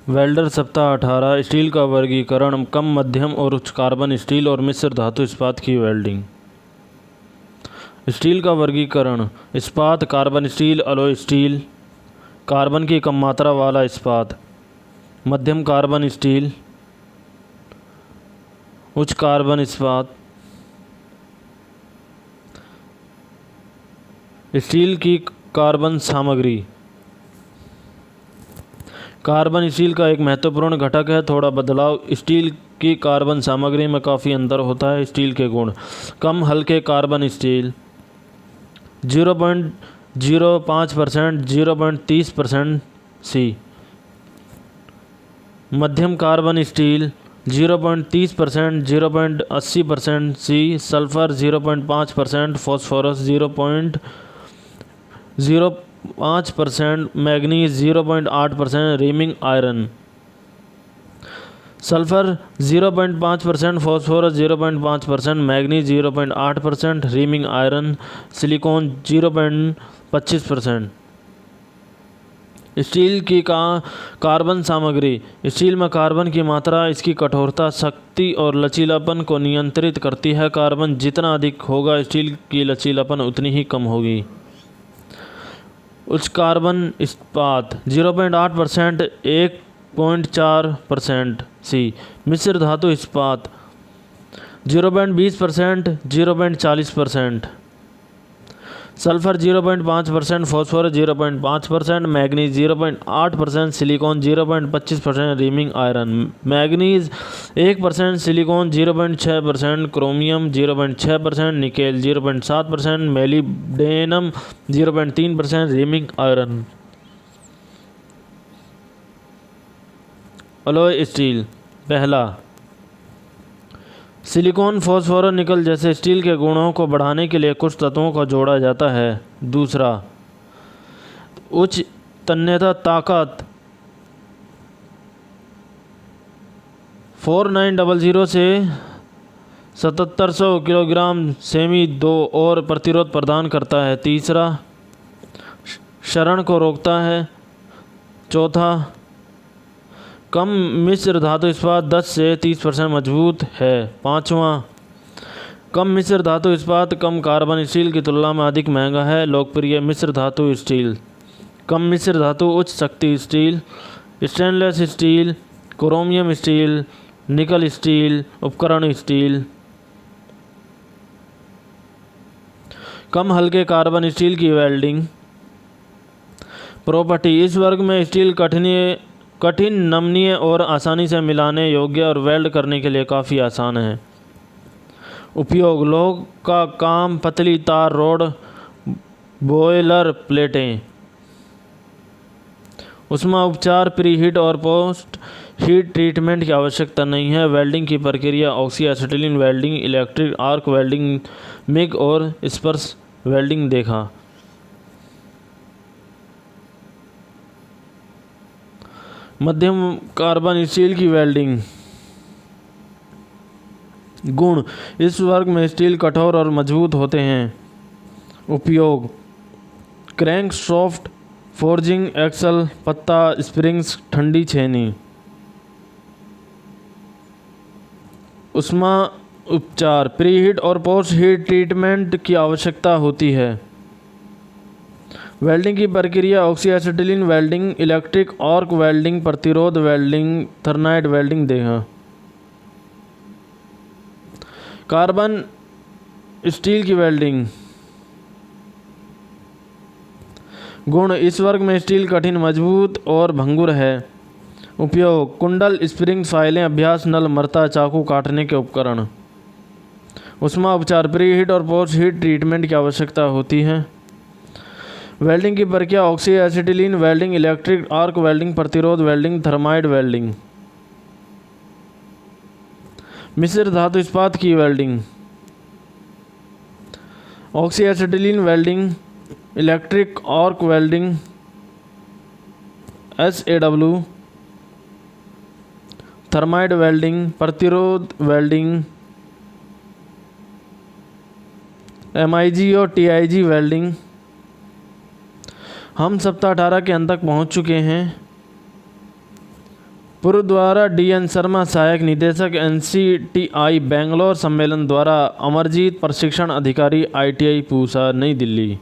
Welder सप्ताह 18 steel का वर्गीकरण कम मध्यम और उच्च कार्बन स्टील और मिश्र धातु इस्पात की वेल्डिंग। स्टील का वर्गीकरण इस्पात carbon steel alloy steel carbon की कम मात्रा वाला इस्पात मध्यम कार्बन स्टील उच्च कार्बन इस्पात। स्टील की कार्बन सामग्री कार्बन स्टील का एक महत्वपूर्ण घटक है। थोड़ा बदलाव स्टील की कार्बन सामग्री में काफ़ी अंतर होता है। स्टील के गुण कम हल्के कार्बन स्टील 0.05% 0.30% सी। मध्यम कार्बन स्टील 0.30% 0.80% सी। Sulphur 0.5%। Phosphorus 0.05%। Manganese 0.8%। Rimming iron sulphur 0.5%। Phosphorus 0.5%। Manganese 0.8%। Rimming iron silicon 0.25%। Steel की कार्बन सामग्री स्टील में कार्बन की मात्रा इसकी कठोरता शक्ति और लचीलापन को नियंत्रित करती है। कार्बन जितना अधिक होगा स्टील की लचीलापन उतनी ही कम होगी। उच्च कार्बन इस्पात 0.8% 1.4% सी। मिश्र धातु इस्पात 0.20% 0.40%। Sulphur 0.5%। Phosphorus 0.5%। Manganese 0.8%। Silicon 0.25%। Reaming iron manganese 1%। Silicon 0.6%। Chromium 0.6%। Nickel 0.7%। मेलिब्डेनम 0.3%। Reaming iron. Alloy steel पहला सिलिकॉन फॉस्फोरस निकल जैसे स्टील के गुणों को बढ़ाने के लिए कुछ तत्वों को जोड़ा जाता है। दूसरा उच्च तन्यता ताकत 4900 से 7700 किलोग्राम सेमी 2 और प्रतिरोध प्रदान करता है। तीसरा क्षरण को रोकता है। चौथा कम मिश्र धातु इस्पात 10 से 30% मजबूत है। पाँचवा कम मिश्र धातु इस्पात कम कार्बन स्टील की तुलना में अधिक महंगा है। लोकप्रिय मिश्र धातु स्टील कम मिश्र धातु उच्च शक्ति steel stainless steel chromium steel निकल स्टील उपकरण स्टील। कम हल्के कार्बन स्टील की वेल्डिंग प्रॉपर्टी इस वर्ग में स्टील कठिन नमनीय और आसानी से मिलाने योग्य और वेल्ड करने के लिए काफ़ी आसान है। उपयोग लोह का काम पतली तार रोड बॉयलर प्लेटें। उष्मा उपचार प्री हीट और पोस्ट हीट ट्रीटमेंट की आवश्यकता नहीं है। वेल्डिंग की प्रक्रिया oxy acetylene welding electric arc welding MiG और स्पर्श वेल्डिंग देखा। मध्यम कार्बन स्टील की वेल्डिंग गुण इस वर्ग में स्टील कठोर और मजबूत होते हैं। उपयोग क्रैंक सॉफ्ट फोर्जिंग एक्सल पत्ता स्प्रिंग्स ठंडी छेनी। उष्मा उपचार प्री हीट और पोस्ट हीट ट्रीटमेंट की आवश्यकता होती है। वेल्डिंग की प्रक्रिया oxy acetylene welding electric arc welding प्रतिरोध वेल्डिंग थर्माइट वेल्डिंग देखा। कार्बन स्टील की वेल्डिंग गुण इस वर्ग में स्टील कठिन मजबूत और भंगुर है। उपयोग कुंडल स्प्रिंग फाइलें अभ्यास नल मरता चाकू काटने के उपकरण। उष्मा उपचार प्री हीट और पोस्ट हीट ट्रीटमेंट की आवश्यकता होती है। वेल्डिंग की प्रक्रिया oxy acetylene welding electric arc welding प्रतिरोध वेल्डिंग थर्माइट वेल्डिंग। मिश्र धातु इस्पात की welding oxy acetylene welding electric arc welding SAW thermite welding प्रतिरोध वेल्डिंग MIG और TIG वेल्डिंग। हम सप्ताह 18 के अंत तक पहुंच चुके हैं। पूर्व द्वारा DN शर्मा, सहायक निदेशक NCTI बेंगलोर सम्मेलन द्वारा अमरजीत, प्रशिक्षण अधिकारी ITI पूसा, नई दिल्ली।